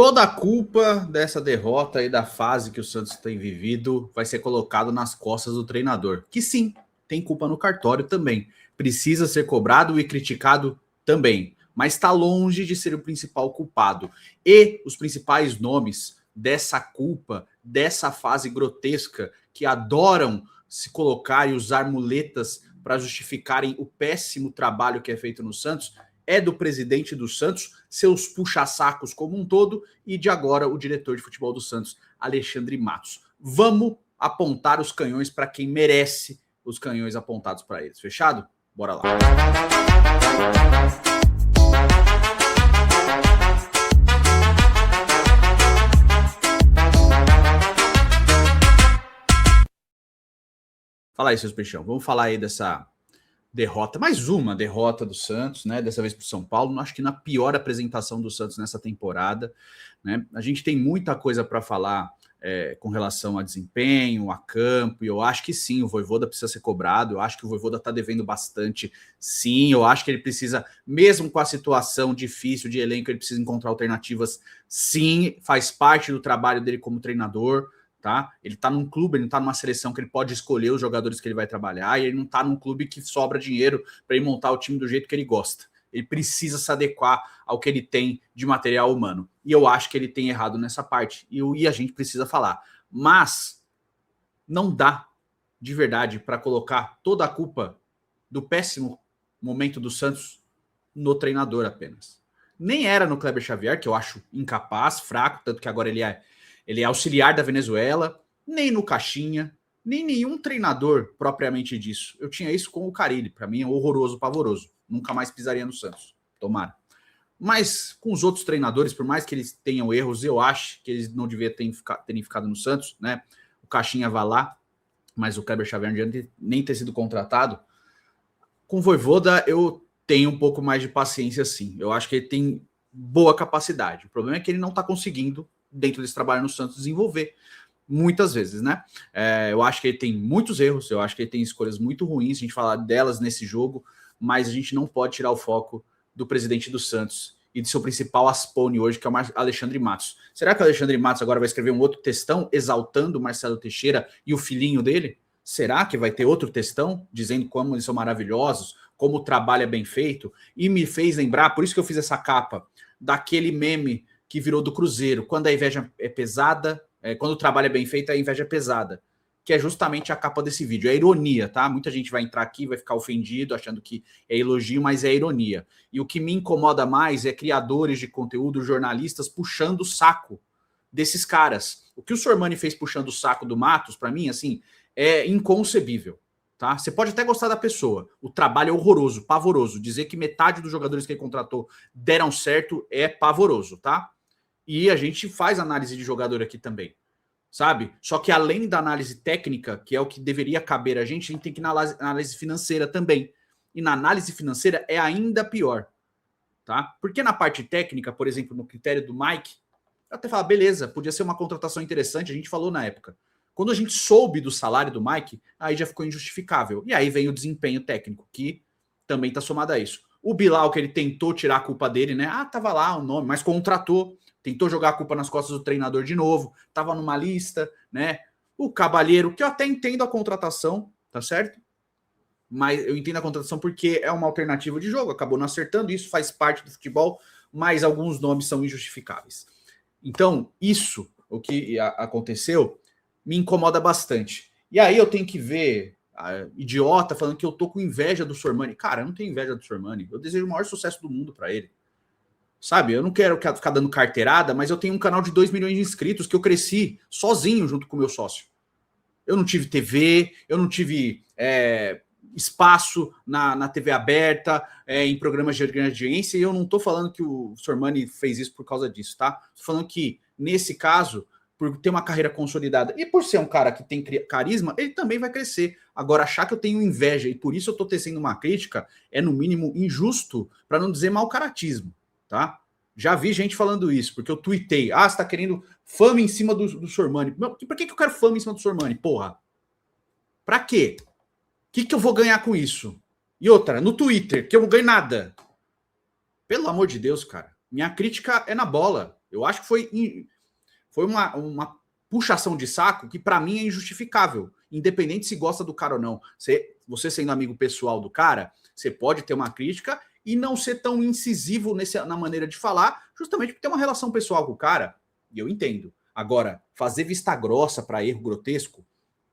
Toda a culpa dessa derrota e da fase que o Santos tem vivido vai ser colocado nas costas do treinador, que sim, tem culpa no cartório também. Precisa ser cobrado e criticado também, mas está longe de ser o principal culpado. E os principais nomes dessa culpa, dessa fase grotesca, que adoram se colocar e usar muletas para justificarem o péssimo trabalho que é feito no Santos, é do presidente do Santos, seus puxa-sacos como um todo, e de agora o diretor de futebol do Santos, Alexandre Matos. Vamos apontar os canhões para quem merece os canhões apontados para eles. Fechado? Bora lá. Fala aí, seus peixão. Vamos falar aí dessa derrota, mais uma derrota do Santos, né? Dessa vez para o São Paulo. Acho que na pior apresentação do Santos nessa temporada, né? A gente tem muita coisa para falar com relação a desempenho, a campo, e eu acho que sim, o Vojvoda precisa ser cobrado. Eu acho que o Vojvoda está devendo bastante, sim. Eu acho que ele precisa, mesmo com a situação difícil de elenco, ele precisa encontrar alternativas, sim. Faz parte do trabalho dele como treinador. Tá? Ele tá num clube, ele não tá numa seleção que ele pode escolher os jogadores que ele vai trabalhar, e ele não tá num clube que sobra dinheiro para ele montar o time do jeito que ele gosta. Ele precisa se adequar ao que ele tem de material humano. E eu acho que ele tem errado nessa parte. E a gente precisa falar. Mas não dá, de verdade, para colocar toda a culpa do péssimo momento do Santos no treinador apenas. Nem era no Kleber Xavier, que eu acho incapaz, fraco, tanto que agora ele é auxiliar da Venezuela, nem no Caixinha, nem nenhum treinador propriamente disso. Eu tinha isso com o Carille, para mim é horroroso, pavoroso. Nunca mais pisaria no Santos, tomara. Mas com os outros treinadores, por mais que eles tenham erros, eu acho que eles não deviam terem ficado no Santos, né? O Caixinha vai lá, mas o Kleber Xavier não devia nem ter sido contratado. Com o Vojvoda, eu tenho um pouco mais de paciência, sim. Eu acho que ele tem boa capacidade. O problema é que ele não está conseguindo, dentro desse trabalho no Santos, desenvolver muitas vezes, né? Eu acho que ele tem muitos erros, eu acho que ele tem escolhas muito ruins, a gente falar delas nesse jogo, mas a gente não pode tirar o foco do presidente do Santos e de seu principal aspone hoje, que é o Alexandre Matos. Será que o Alexandre Matos agora vai escrever um outro textão exaltando o Marcelo Teixeira e o filhinho dele? Será que vai ter outro textão dizendo como eles são maravilhosos, como o trabalho é bem feito? E me fez lembrar, por isso que eu fiz essa capa, daquele meme que virou do Cruzeiro, quando a inveja é pesada, quando o trabalho é bem feito, a inveja é pesada, que é justamente a capa desse vídeo. É ironia, tá? Muita gente vai entrar aqui, vai ficar ofendido, achando que é elogio, mas é ironia. E o que me incomoda mais é criadores de conteúdo, jornalistas, puxando o saco desses caras. O que o Sormani fez puxando o saco do Matos, para mim, assim, é inconcebível. Tá? Você pode até gostar da pessoa, o trabalho é horroroso, pavoroso. Dizer que metade dos jogadores que ele contratou deram certo é pavoroso, tá? E a gente faz análise de jogador aqui também, sabe? Só que além da análise técnica, que é o que deveria caber a gente tem que ir na análise financeira também. E na análise financeira é ainda pior, tá? Porque na parte técnica, por exemplo, no critério do Mike, eu até falo, beleza, podia ser uma contratação interessante, a gente falou na época. Quando a gente soube do salário do Mike, aí já ficou injustificável. E aí vem o desempenho técnico, que também está somado a isso. O Bilal, que ele tentou tirar a culpa dele, né? Ah, tava lá o nome, mas contratou, tentou jogar a culpa nas costas do treinador de novo, tava numa lista, né? O Cabalheiro, que eu até entendo a contratação, tá certo? Mas eu entendo a contratação porque é uma alternativa de jogo, acabou não acertando, isso faz parte do futebol, mas alguns nomes são injustificáveis. Então, isso, o que aconteceu, me incomoda bastante. E aí eu tenho que ver a idiota falando que eu tô com inveja do Sormani. Cara, eu não tenho inveja do Sormani. Eu desejo o maior sucesso do mundo para ele. Sabe, eu não quero ficar dando carteirada, mas eu tenho um canal de 2 milhões de inscritos que eu cresci sozinho junto com o meu sócio. Eu não tive TV, eu não tive espaço na TV aberta, em programas de grande audiência, e eu não tô falando que o Sormani fez isso por causa disso, tá? Tô falando que, nesse caso, por ter uma carreira consolidada e por ser um cara que tem carisma, ele também vai crescer. Agora, achar que eu tenho inveja e por isso eu tô tecendo uma crítica é, no mínimo, injusto, para não dizer mau caratismo, tá? Já vi gente falando isso, porque eu tuitei, você tá querendo fama em cima do Sormani. Por que eu quero fama em cima do Sormani, porra? Pra quê? O que eu vou ganhar com isso? E outra, no Twitter, que eu não ganho nada. Pelo amor de Deus, cara. Minha crítica é na bola. Eu acho que foi uma puxação de saco que para mim é injustificável, independente se gosta do cara ou não. Você sendo amigo pessoal do cara, você pode ter uma crítica e não ser tão incisivo na maneira de falar, justamente porque tem uma relação pessoal com o cara, e eu entendo. Agora, fazer vista grossa para erro grotesco,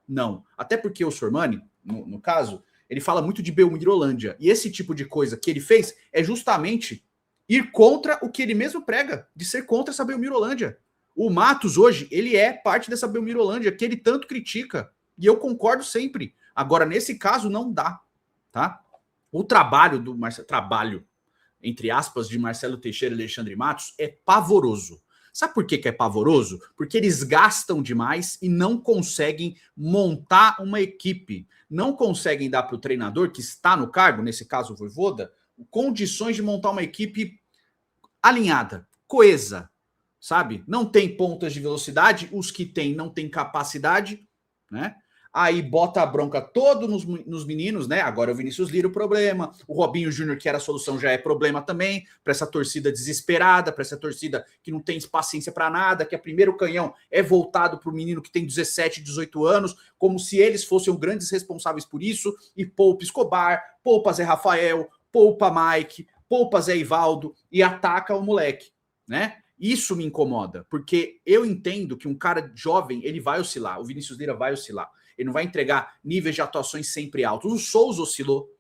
não. Até porque o Sormani, no caso, ele fala muito de Belmirolândia. E esse tipo de coisa que ele fez é justamente ir contra o que ele mesmo prega, de ser contra essa Belmirolândia. O Matos hoje, ele é parte dessa Belmirolândia que ele tanto critica. E eu concordo sempre. Agora, nesse caso, não dá. Tá? O trabalho do Marcelo, entre aspas, de Marcelo Teixeira e Alexandre Matos é pavoroso. Sabe por que é pavoroso? Porque eles gastam demais e não conseguem montar uma equipe. Não conseguem dar para o treinador que está no cargo, nesse caso o Vojvoda, condições de montar uma equipe alinhada, coesa, sabe? Não tem pontas de velocidade, os que tem não tem capacidade, né? Aí bota a bronca todo nos meninos, né? Agora o Vinícius Lira o problema, o Robinho Júnior, que era a solução, já é problema também, para essa torcida desesperada, para essa torcida que não tem paciência para nada, que a primeiro canhão é voltado para o menino que tem 17, 18 anos, como se eles fossem os grandes responsáveis por isso, e poupa Escobar, poupa Zé Rafael, poupa Mike, poupa Zé Ivaldo e ataca o moleque, né? Isso me incomoda, porque eu entendo que um cara jovem, ele vai oscilar, o Vinícius Lira vai oscilar. Ele não vai entregar níveis de atuações sempre altos. O Souza oscilou,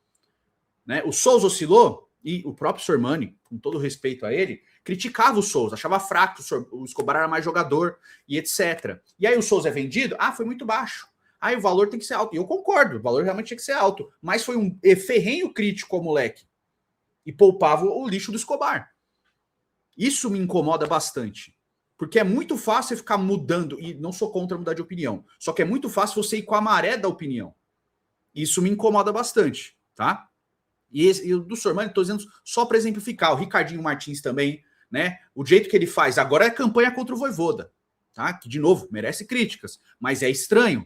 né? O Souza oscilou e o próprio Sormani, com todo respeito a ele, criticava o Souza, achava fraco, o Escobar era mais jogador e etc. E aí o Souza é vendido? Ah, foi muito baixo. Aí o valor tem que ser alto. E eu concordo, o valor realmente tinha que ser alto. Mas foi um ferrenho crítico ao moleque. E poupava o lixo do Escobar. Isso me incomoda bastante. Porque é muito fácil você ficar mudando, e não sou contra mudar de opinião, só que é muito fácil você ir com a maré da opinião. Isso me incomoda bastante, tá? E o do Sormani, estou dizendo só para exemplificar, o Ricardinho Martins também, né? O jeito que ele faz agora é campanha contra o Vojvoda, tá? Que, de novo, merece críticas, mas é estranho.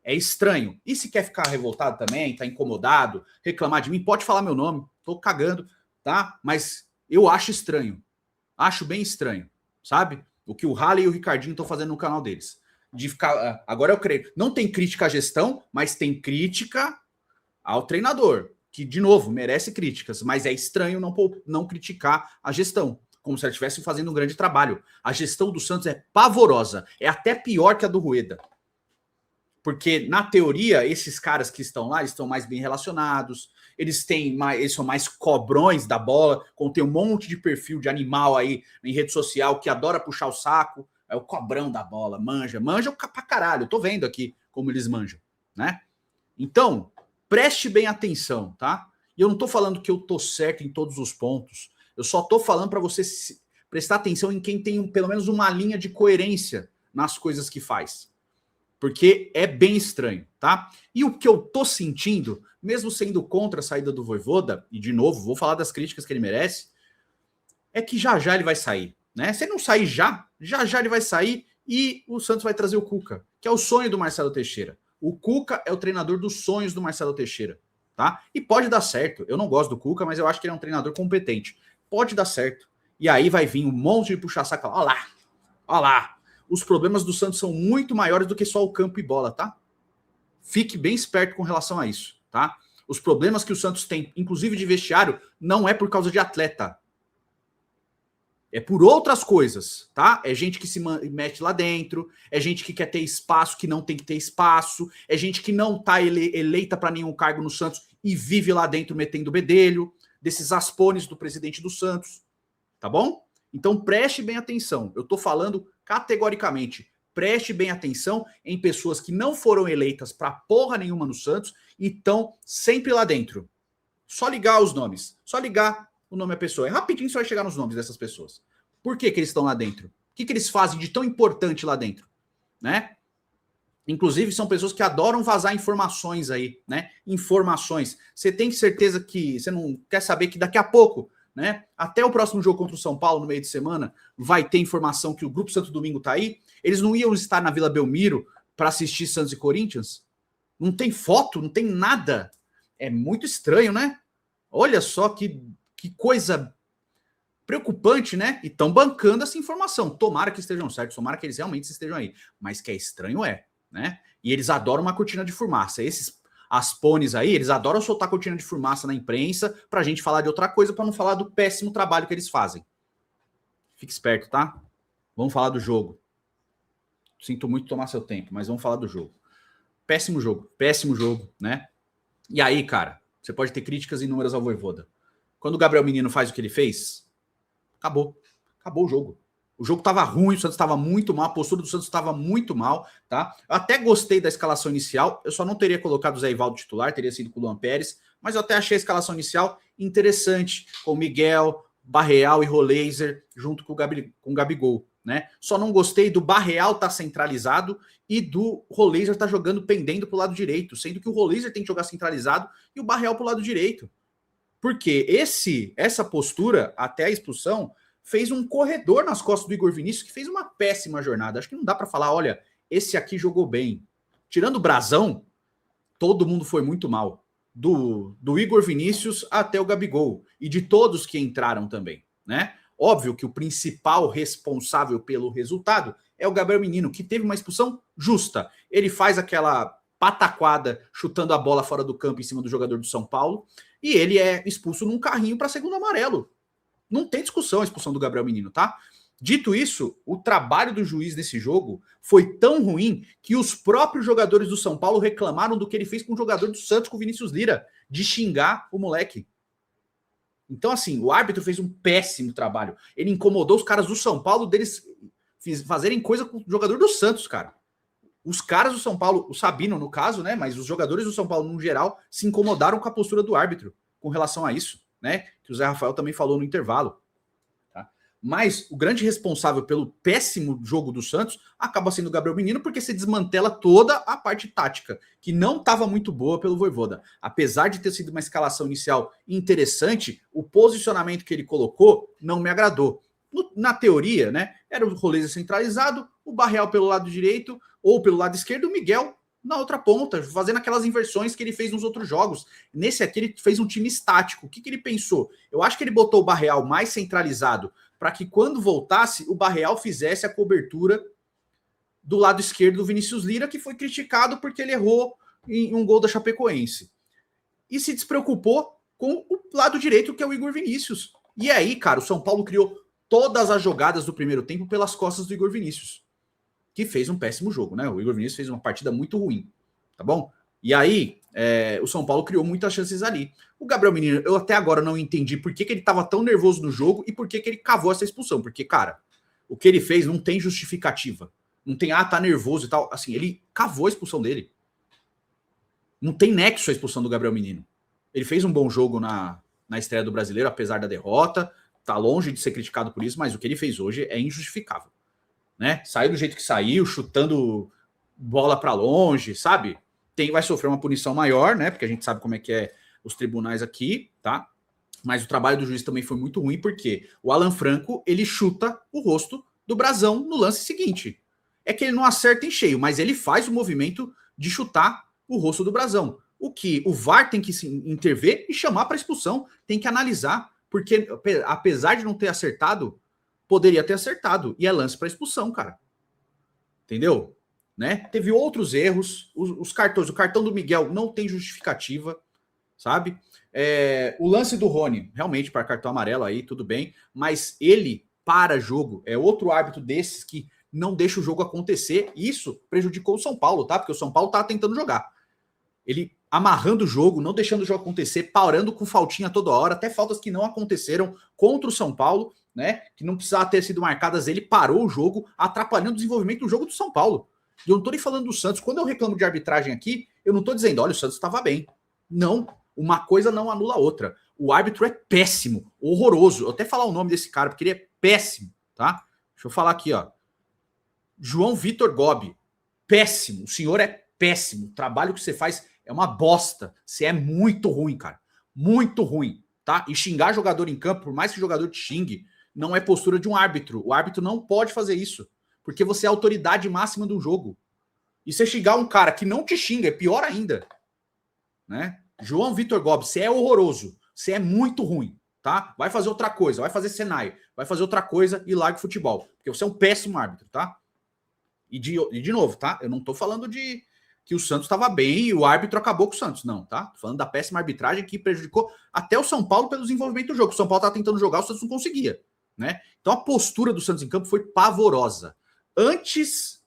É estranho. E se quer ficar revoltado também, tá incomodado, reclamar de mim, pode falar meu nome, tô cagando, tá? Mas eu acho estranho. Acho bem estranho, sabe? O que o Halley e o Ricardinho estão fazendo no canal deles. De ficar. Agora eu creio. Não tem crítica à gestão, mas tem crítica ao treinador, que, de novo, merece críticas, mas é estranho não criticar a gestão, como se ela estivesse fazendo um grande trabalho. A gestão do Santos é pavorosa, é até pior que a do Rueda. Porque, na teoria, esses caras que estão lá estão mais bem relacionados, eles são mais cobrões da bola, tem um monte de perfil de animal aí em rede social que adora puxar o saco, é o cobrão da bola, manja pra caralho, eu tô vendo aqui como eles manjam, né? Então, preste bem atenção, tá? E eu não tô falando que eu tô certo em todos os pontos, eu só tô falando para você prestar atenção em quem tem pelo menos uma linha de coerência nas coisas que faz. Porque é bem estranho, tá? E o que eu tô sentindo, mesmo sendo contra a saída do Vojvoda, e de novo, vou falar das críticas que ele merece, é que já já ele vai sair, né? Se ele não sair já ele vai sair e o Santos vai trazer o Cuca, que é o sonho do Marcelo Teixeira. O Cuca é o treinador dos sonhos do Marcelo Teixeira, tá? E pode dar certo. Eu não gosto do Cuca, mas eu acho que ele é um treinador competente. Pode dar certo. E aí vai vir um monte de puxa-saco. Olha lá. Os problemas do Santos são muito maiores do que só o campo e bola, tá? Fique bem esperto com relação a isso, tá? Os problemas que o Santos tem, inclusive de vestiário, não é por causa de atleta. É por outras coisas, tá? É gente que se mete lá dentro, é gente que quer ter espaço que não tem que ter espaço, é gente que não tá eleita para nenhum cargo no Santos e vive lá dentro metendo bedelho, desses aspones do presidente do Santos, tá bom? Então preste bem atenção. Eu tô falando categoricamente, preste bem atenção em pessoas que não foram eleitas para porra nenhuma no Santos e estão sempre lá dentro. Só ligar os nomes, só ligar o nome da pessoa. É rapidinho você vai chegar nos nomes dessas pessoas. Por que eles estão lá dentro? O que eles fazem de tão importante lá dentro? Né? Inclusive, são pessoas que adoram vazar informações aí, né? Informações. Você tem certeza que você não quer saber que daqui a pouco, né? Até o próximo jogo contra o São Paulo, no meio de semana, vai ter informação que o Grupo Santo Domingo tá aí. Eles não iam estar na Vila Belmiro para assistir Santos e Corinthians? Não tem foto, não tem nada. É muito estranho, né? Olha só que coisa Preocupante, né? E estão bancando essa informação. Tomara que estejam certos, tomara que eles realmente estejam aí. Mas que é estranho né? E eles adoram uma cortina de fumaça. Esses aspones aí, eles adoram soltar cortina de fumaça na imprensa pra gente falar de outra coisa, para não falar do péssimo trabalho que eles fazem. Fique esperto, tá? Vamos falar do jogo. Sinto muito tomar seu tempo, mas vamos falar do jogo. Péssimo jogo, né? E aí, cara, você pode ter críticas inúmeras ao Vojvoda. Quando o Gabriel Menino faz o que ele fez, acabou o jogo. O jogo estava ruim, o Santos estava muito mal, a postura do Santos estava muito mal, tá? Eu até gostei da escalação inicial, eu só não teria colocado o Zé Ivaldo titular, teria sido com o Luan Pérez, mas eu até achei a escalação inicial interessante, com o Miguel, Barreal e Roleiser, junto com o Gabigol, né? Só não gostei do Barreal estar centralizado e do Roleiser estar jogando pendendo para o lado direito, sendo que o Roleiser tem que jogar centralizado e o Barreal para o lado direito. Porque essa postura, até a expulsão, fez um corredor nas costas do Igor Vinícius, que fez uma péssima jornada. Acho que não dá para falar, olha, esse aqui jogou bem. Tirando o Brazão, todo mundo foi muito mal. Do Igor Vinícius até o Gabigol. E de todos que entraram também, né? Óbvio que o principal responsável pelo resultado é o Gabriel Menino, que teve uma expulsão justa. Ele faz aquela pataquada chutando a bola fora do campo em cima do jogador do São Paulo, e ele é expulso num carrinho para segundo amarelo. Não tem discussão a expulsão do Gabriel Menino, tá? Dito isso, o trabalho do juiz nesse jogo foi tão ruim que os próprios jogadores do São Paulo reclamaram do que ele fez com o jogador do Santos, com o Vinícius Lira, de xingar o moleque. Então, assim, o árbitro fez um péssimo trabalho. Ele incomodou os caras do São Paulo deles fazerem coisa com o jogador do Santos, cara. Os caras do São Paulo, o Sabino no caso, né, mas os jogadores do São Paulo no geral se incomodaram com a postura do árbitro com relação a isso, né, que o Zé Rafael também falou no intervalo. Tá? Mas o grande responsável pelo péssimo jogo do Santos acaba sendo o Gabriel Menino, porque se desmantela toda a parte tática, que não estava muito boa pelo Vojvoda. Apesar de ter sido uma escalação inicial interessante, o posicionamento que ele colocou não me agradou. Na teoria, né, era o Roleiser centralizado, o Barreal pelo lado direito, ou pelo lado esquerdo, o Miguel na outra ponta, fazendo aquelas inversões que ele fez nos outros jogos. Nesse aqui, ele fez um time estático. O que ele pensou? Eu acho que ele botou o Barreal mais centralizado para que quando voltasse, o Barreal fizesse a cobertura do lado esquerdo do Vinícius Lira, que foi criticado porque ele errou em um gol da Chapecoense. E se despreocupou com o lado direito, que é o Igor Vinícius. E aí, cara, o São Paulo criou todas as jogadas do primeiro tempo pelas costas do Igor Vinícius, que fez um péssimo jogo, né? O Igor Vinícius fez uma partida muito ruim, tá bom? E aí, o São Paulo criou muitas chances ali. O Gabriel Menino, eu até agora não entendi por que ele estava tão nervoso no jogo e por que ele cavou essa expulsão. Porque, cara, o que ele fez não tem justificativa. Não tem, tá nervoso e tal. Assim, ele cavou a expulsão dele. Não tem nexo a expulsão do Gabriel Menino. Ele fez um bom jogo na estreia do Brasileiro, apesar da derrota. Tá longe de ser criticado por isso, mas o que ele fez hoje é injustificável. Né? Saiu do jeito que saiu, chutando bola para longe, sabe? Vai sofrer uma punição maior, né? Porque a gente sabe como é que é os tribunais aqui, tá? Mas o trabalho do juiz também foi muito ruim, porque o Alan Franco, ele chuta o rosto do Brazão no lance seguinte. É que ele não acerta em cheio, mas ele faz o movimento de chutar o rosto do Brazão. O que o VAR tem que intervir e chamar para expulsão, tem que analisar, porque apesar de não ter acertado, poderia ter acertado. E é lance para expulsão, cara. Entendeu? Né? Teve outros erros. Os cartões. O cartão do Miguel não tem justificativa, sabe? O lance do Rony, realmente, para cartão amarelo aí, tudo bem. Mas ele para jogo. É outro árbitro desses que não deixa o jogo acontecer. Isso prejudicou o São Paulo, tá? Porque o São Paulo tá tentando jogar. Ele amarrando o jogo, não deixando o jogo acontecer, parando com faltinha toda hora, até faltas que não aconteceram contra o São Paulo, né? Que não precisava ter sido marcadas, ele parou o jogo, atrapalhando o desenvolvimento do jogo do São Paulo. E eu não tô nem falando do Santos. Quando eu reclamo de arbitragem aqui, eu não tô dizendo, olha, o Santos estava bem. Não, uma coisa não anula a outra. O árbitro é péssimo, horroroso. Eu até falar o nome desse cara, porque ele é péssimo, tá? Deixa eu falar aqui, ó. João Vitor Gobi, péssimo. O senhor é péssimo. O trabalho que você faz é uma bosta. Você é muito ruim, cara. Muito ruim, tá? E xingar jogador em campo, por mais que o jogador te xingue, não é postura de um árbitro. O árbitro não pode fazer isso, porque você é a autoridade máxima do jogo. E você xingar um cara que não te xinga, é pior ainda, né? João Vitor Gobi, você é horroroso. Você é muito ruim, tá? Vai fazer outra coisa, vai fazer Senai, vai fazer outra coisa e larga o futebol. Porque você é um péssimo árbitro, tá? E de novo, tá? Eu não tô falando de que o Santos estava bem e o árbitro acabou com o Santos, não, tá? Tô falando da péssima arbitragem que prejudicou até o São Paulo pelo desenvolvimento do jogo. O São Paulo tava tentando jogar, o Santos não conseguia, né? Então a postura do Santos em campo foi pavorosa. Antes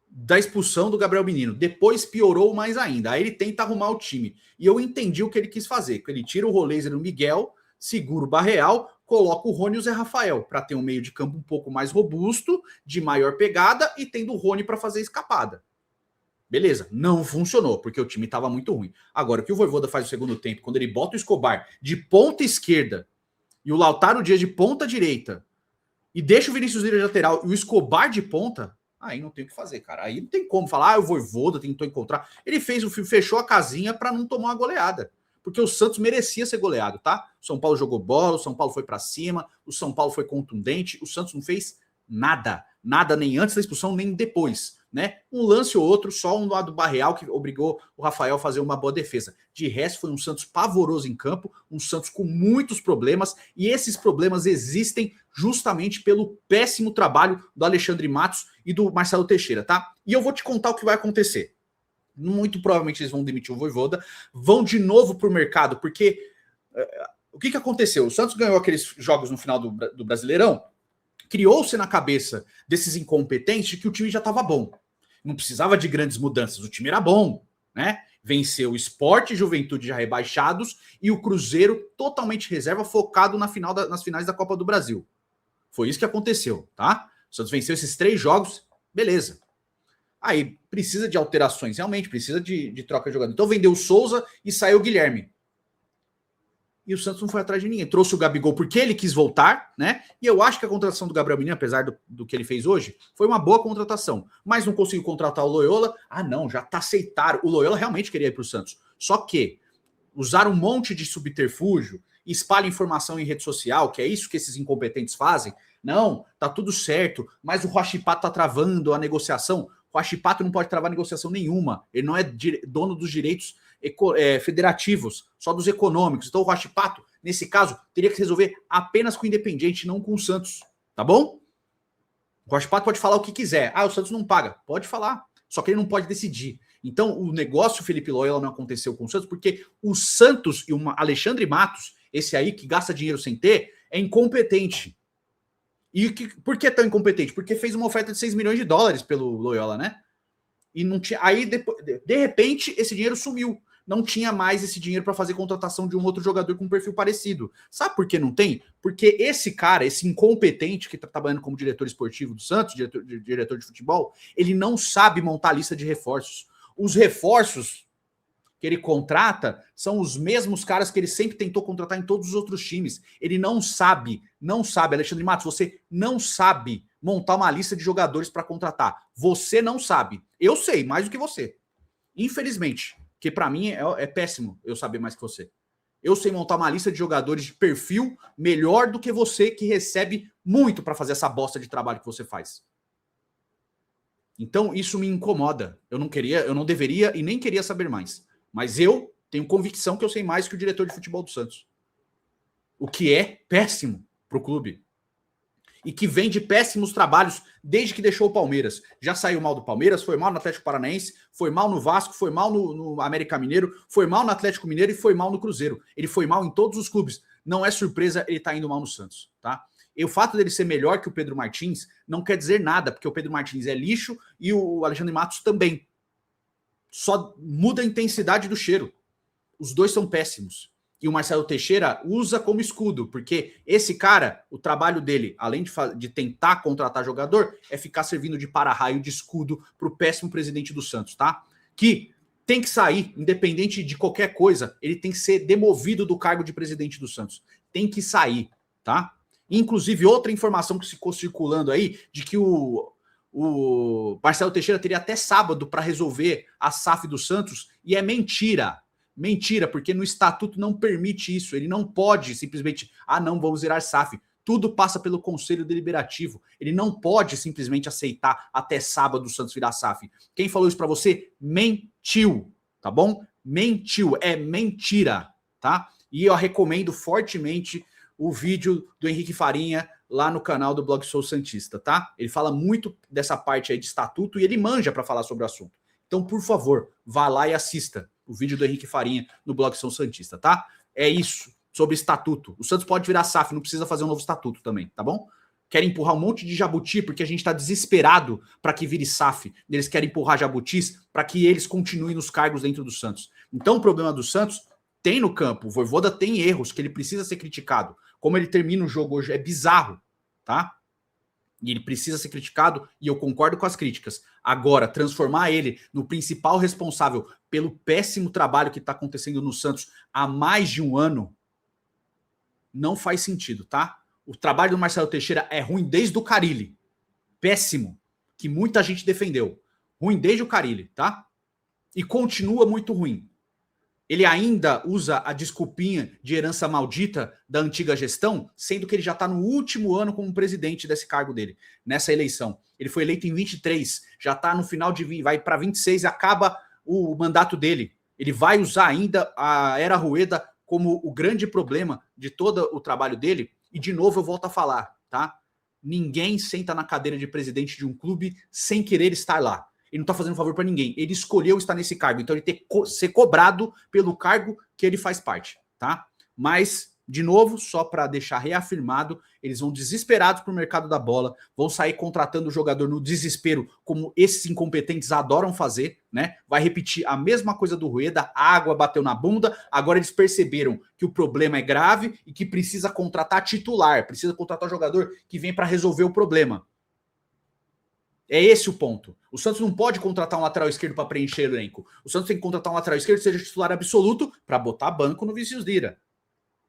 da expulsão do Gabriel Menino, depois piorou mais ainda. Aí ele tenta arrumar o time. E eu entendi o que ele quis fazer. Ele tira o Roleiser no Miguel, segura o Barreal, coloca o Rony e o Zé Rafael para ter um meio de campo um pouco mais robusto, de maior pegada e tendo o Rony para fazer escapada. Beleza, não funcionou, porque o time estava muito ruim. Agora, o que o Vojvoda faz no segundo tempo, quando ele bota o Escobar de ponta esquerda e o Lautaro Dias de ponta direita e deixa o Vinícius Lira de lateral e o Escobar de ponta, aí não tem o que fazer, cara. Aí não tem como falar, o Vojvoda tentou encontrar. Ele fechou a casinha para não tomar uma goleada. Porque o Santos merecia ser goleado, tá? O São Paulo jogou bola, o São Paulo foi para cima, o São Paulo foi contundente, o Santos não fez nada. Nada nem antes da expulsão, nem depois, né? Um lance ou outro, só um lado Barreal que obrigou o Rafael a fazer uma boa defesa. De resto, foi um Santos pavoroso em campo, um Santos com muitos problemas, e esses problemas existem justamente pelo péssimo trabalho do Alexandre Matos e do Marcelo Teixeira, tá? E eu vou te contar o que vai acontecer. Muito provavelmente eles vão demitir o Vojvoda, vão de novo para o mercado, porque o que aconteceu? O Santos ganhou aqueles jogos no final do Brasileirão, criou-se na cabeça desses incompetentes que o time já estava bom. Não precisava de grandes mudanças, o time era bom, né? Venceu o Sport e Juventude já rebaixados e o Cruzeiro totalmente reserva, focado nas finais da Copa do Brasil. Foi isso que aconteceu, tá? O Santos venceu esses 3 jogos, beleza. Aí precisa de alterações, realmente, precisa de troca de jogador. Então vendeu o Souza e saiu o Guilherme. E o Santos não foi atrás de ninguém. Trouxe o Gabigol porque ele quis voltar, né? E eu acho que a contratação do Gabriel Menino, apesar do que ele fez hoje, foi uma boa contratação. Mas não conseguiu contratar o Loyola. Ah, não, já tá aceitado. O Loyola realmente queria ir para o Santos. Só que usaram um monte de subterfúgio, espalham informação em rede social, que é isso que esses incompetentes fazem. Não, tá tudo certo, mas o Huachipato tá travando a negociação. O Huachipato não pode travar negociação nenhuma. Ele não é dono dos direitos federativos, só dos econômicos. Então o Huachipato, nesse caso, teria que resolver apenas com o Independiente, não com o Santos. Tá bom? O Huachipato pode falar o que quiser. Ah, o Santos não paga. Pode falar. Só que ele não pode decidir. Então o negócio Felipe Loyola não aconteceu com o Santos, porque o Santos e o Alexandre Matos, esse aí que gasta dinheiro sem ter, é incompetente. Por que é tão incompetente? Porque fez uma oferta de 6 milhões de dólares pelo Loyola, né? E não tinha. Aí, de repente, esse dinheiro sumiu. Não tinha mais esse dinheiro para fazer contratação de um outro jogador com um perfil parecido. Sabe por que não tem? Porque esse cara, esse incompetente que está trabalhando como diretor esportivo do Santos, diretor de futebol, ele não sabe montar a lista de reforços. Os reforços que ele contrata são os mesmos caras que ele sempre tentou contratar em todos os outros times. Ele não sabe, Alexandre Matos, você não sabe montar uma lista de jogadores para contratar. Você não sabe. Eu sei mais do que você. Infelizmente, que para mim é péssimo eu saber mais que você. Eu sei montar uma lista de jogadores de perfil melhor do que você, que recebe muito para fazer essa bosta de trabalho que você faz. Então isso me incomoda. Eu não deveria e nem queria saber mais. Mas eu tenho convicção que eu sei mais que o diretor de futebol do Santos. O que é péssimo para o clube. E que vem de péssimos trabalhos desde que deixou o Palmeiras. Já saiu mal do Palmeiras, foi mal no Atlético Paranaense, foi mal no Vasco, foi mal no América Mineiro, foi mal no Atlético Mineiro e foi mal no Cruzeiro. Ele foi mal em todos os clubes. Não é surpresa ele tá indo mal no Santos, tá? E o fato dele ser melhor que o Pedro Martins não quer dizer nada, porque o Pedro Martins é lixo e o Alexandre Matos também. Só muda a intensidade do cheiro. Os dois são péssimos. E o Marcelo Teixeira usa como escudo, porque esse cara, o trabalho dele, além de tentar contratar jogador, é ficar servindo de para-raio, de escudo para o péssimo presidente do Santos, tá? Que tem que sair, independente de qualquer coisa, ele tem que ser demovido do cargo de presidente do Santos. Tem que sair, tá? Inclusive, outra informação que ficou circulando aí, de que o Marcelo Teixeira teria até sábado para resolver a SAF do Santos, e é mentira. Mentira, porque no estatuto não permite isso. Ele não pode simplesmente, não, vamos zerar SAF. Tudo passa pelo Conselho Deliberativo. Ele não pode simplesmente aceitar até sábado o Santos virar SAF. Quem falou isso para você mentiu, tá bom? Mentiu, é mentira, tá? E eu recomendo fortemente o vídeo do Henrique Farinha lá no canal do Blog Sou Santista, tá? Ele fala muito dessa parte aí de estatuto e ele manja para falar sobre o assunto. Então, por favor, vá lá e assista o vídeo do Henrique Farinha no Blog Sou Santista, tá? É isso, sobre estatuto. O Santos pode virar SAF, não precisa fazer um novo estatuto também, tá bom? Querem empurrar um monte de jabuti porque a gente está desesperado para que vire SAF. Eles querem empurrar jabutis para que eles continuem nos cargos dentro do Santos. Então, o problema do Santos tem no campo. O Vojvoda tem erros que ele precisa ser criticado. Como ele termina o jogo hoje é bizarro, tá? E ele precisa ser criticado e eu concordo com as críticas. Agora, transformar ele no principal responsável pelo péssimo trabalho que está acontecendo no Santos há mais de um ano não faz sentido, tá? O trabalho do Marcelo Teixeira é ruim desde o Carille. Péssimo. Que muita gente defendeu. Ruim desde o Carille, tá? E continua muito ruim. Ele ainda usa a desculpinha de herança maldita da antiga gestão, sendo que ele já está no último ano como presidente desse cargo dele, nessa eleição. Ele foi eleito em 23, já está no final de 20, vai para 26 e acaba o mandato dele. Ele vai usar ainda a Era Rueda como o grande problema de todo o trabalho dele. E, de novo, eu volto a falar, tá? Ninguém senta na cadeira de presidente de um clube sem querer estar lá. Ele não está fazendo favor para ninguém. Ele escolheu estar nesse cargo. Então, ele tem que ser cobrado pelo cargo que ele faz parte, tá? Mas, de novo, só para deixar reafirmado, eles vão desesperados para o mercado da bola, vão sair contratando o jogador no desespero, como esses incompetentes adoram fazer, né? Vai repetir a mesma coisa do Rueda, a água bateu na bunda, agora eles perceberam que o problema é grave e que precisa contratar titular, precisa contratar jogador que vem para resolver o problema. É esse o ponto. O Santos não pode contratar um lateral esquerdo para preencher o elenco. O Santos tem que contratar um lateral esquerdo que seja titular absoluto para botar banco no Vinícius Lira.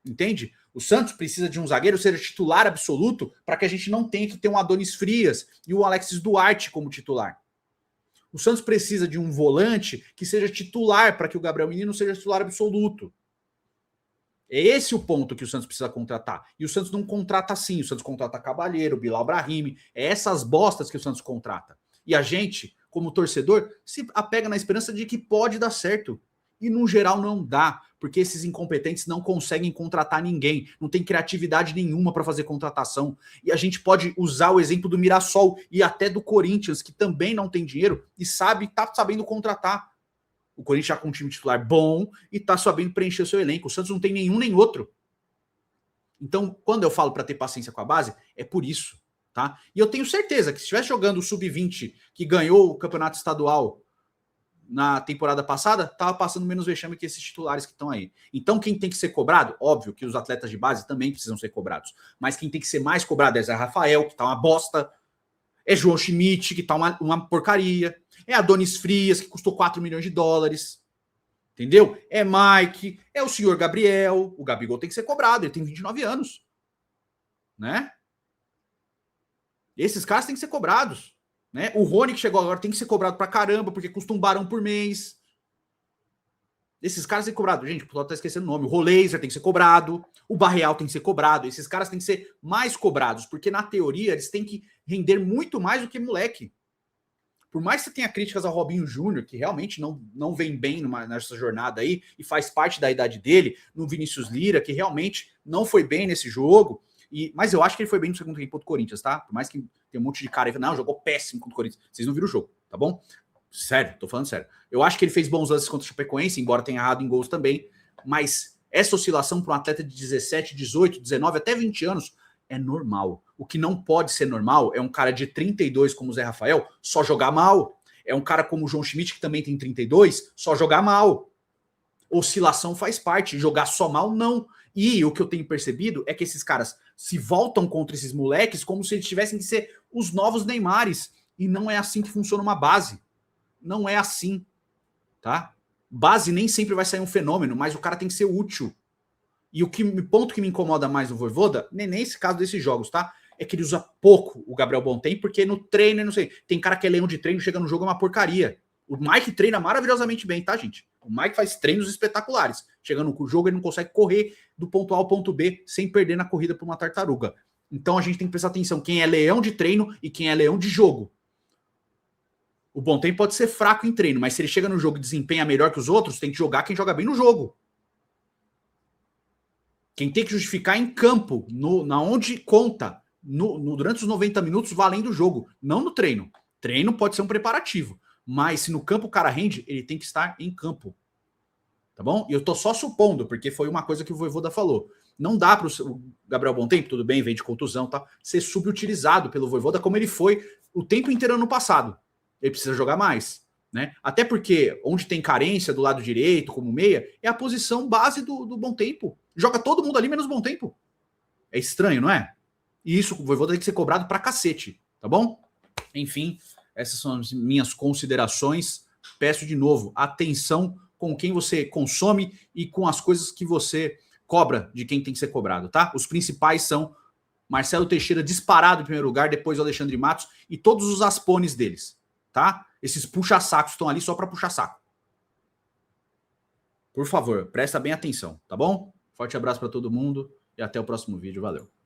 Entende? O Santos precisa de um zagueiro que seja titular absoluto para que a gente não tenha que ter um Adonis Frias e o Alexis Duarte como titular. O Santos precisa de um volante que seja titular para que o Gabriel Menino seja titular absoluto. É esse o ponto que o Santos precisa contratar. E o Santos não contrata assim. O Santos contrata Cabalheiro, Bilal Brahimi. É essas bostas que o Santos contrata. E a gente, como torcedor, se apega na esperança de que pode dar certo. E, no geral, não dá. Porque esses incompetentes não conseguem contratar ninguém. Não tem criatividade nenhuma para fazer contratação. E a gente pode usar o exemplo do Mirassol e até do Corinthians, que também não tem dinheiro e tá sabendo contratar. O Corinthians já com um time titular bom e tá sabendo preencher o seu elenco. O Santos não tem nenhum nem outro. Então, quando eu falo para ter paciência com a base, é por isso, tá? E eu tenho certeza que se estivesse jogando o Sub-20, que ganhou o campeonato estadual na temporada passada, tava passando menos vexame que esses titulares que estão aí. Então, quem tem que ser cobrado? Óbvio que os atletas de base também precisam ser cobrados. Mas quem tem que ser mais cobrado é Zé Rafael, que tá uma bosta. É João Schmidt, que tá uma porcaria. É Adonis Frias, que custou 4 milhões de dólares. Entendeu? É Mike, é o senhor Gabriel. O Gabigol tem que ser cobrado, ele tem 29 anos. Né? Esses caras têm que ser cobrados. Né? O Rony, que chegou agora, tem que ser cobrado pra caramba, porque custa um barão por mês. Esses caras têm que ser cobrado. Gente, o pessoal tá esquecendo o nome. O Roleiser tem que ser cobrado. O Barreal tem que ser cobrado. Esses caras têm que ser mais cobrados, porque na teoria eles têm que render muito mais do que moleque. Por mais que você tenha críticas ao Robinho Júnior, que realmente não vem bem nessa jornada aí, e faz parte da idade dele, no Vinícius Lira, que realmente não foi bem nesse jogo, mas eu acho que ele foi bem no segundo tempo contra o Corinthians, tá? Por mais que tenha um monte de cara aí, não, jogou péssimo contra o Corinthians. Vocês não viram o jogo, tá bom? Sério, tô falando sério. Eu acho que ele fez bons lances contra o Chapecoense, embora tenha errado em gols também, mas essa oscilação para um atleta de 17, 18, 19, até 20 anos é normal. O que não pode ser normal é um cara de 32 como o Zé Rafael só jogar mal. É um cara como o João Schmidt, que também tem 32, só jogar mal. Oscilação faz parte, jogar só mal não. E o que eu tenho percebido é que esses caras se voltam contra esses moleques como se eles tivessem que ser os novos Neymares. E não é assim que funciona uma base. Não é assim, tá? Base nem sempre vai sair um fenômeno, mas o cara tem que ser útil. E o ponto que me incomoda mais no Vojvoda, nem nesse caso desses jogos, tá? É que ele usa pouco o Gabriel Bontempo, porque no treino, não sei, tem cara que é leão de treino, chega no jogo é uma porcaria. O Mike treina maravilhosamente bem, tá, gente? O Mike faz treinos espetaculares. Chegando no jogo, ele não consegue correr do ponto A ao ponto B sem perder na corrida por uma tartaruga. Então a gente tem que prestar atenção quem é leão de treino e quem é leão de jogo. O Bontempo pode ser fraco em treino, mas se ele chega no jogo e desempenha melhor que os outros, tem que jogar quem joga bem no jogo. Quem tem que justificar é em campo, na onde conta, durante os 90 minutos, valendo o jogo, não no treino. Treino pode ser um preparativo, mas se no campo o cara rende, ele tem que estar em campo. Tá bom? E eu tô só supondo, porque foi uma coisa que o Vojvoda falou. Não dá para o Gabriel Bontempo, tudo bem, vem de contusão, tá? Ser subutilizado pelo Vojvoda como ele foi o tempo inteiro ano passado. Ele precisa jogar mais, né? Até porque onde tem carência do lado direito, como meia, é a posição base do Bontempo. Joga todo mundo ali menos Bontempo. É estranho, não é? E isso o Vojvoda tem que ser cobrado pra cacete, tá bom? Enfim, essas são as minhas considerações. Peço de novo, atenção com quem você consome e com as coisas que você cobra de quem tem que ser cobrado, tá? Os principais são Marcelo Teixeira disparado em primeiro lugar, depois o Alexandre Matos e todos os aspones deles, tá? Esses puxa-sacos estão ali só para puxar saco. Por favor, presta bem atenção, tá bom? Forte abraço para todo mundo e até o próximo vídeo. Valeu.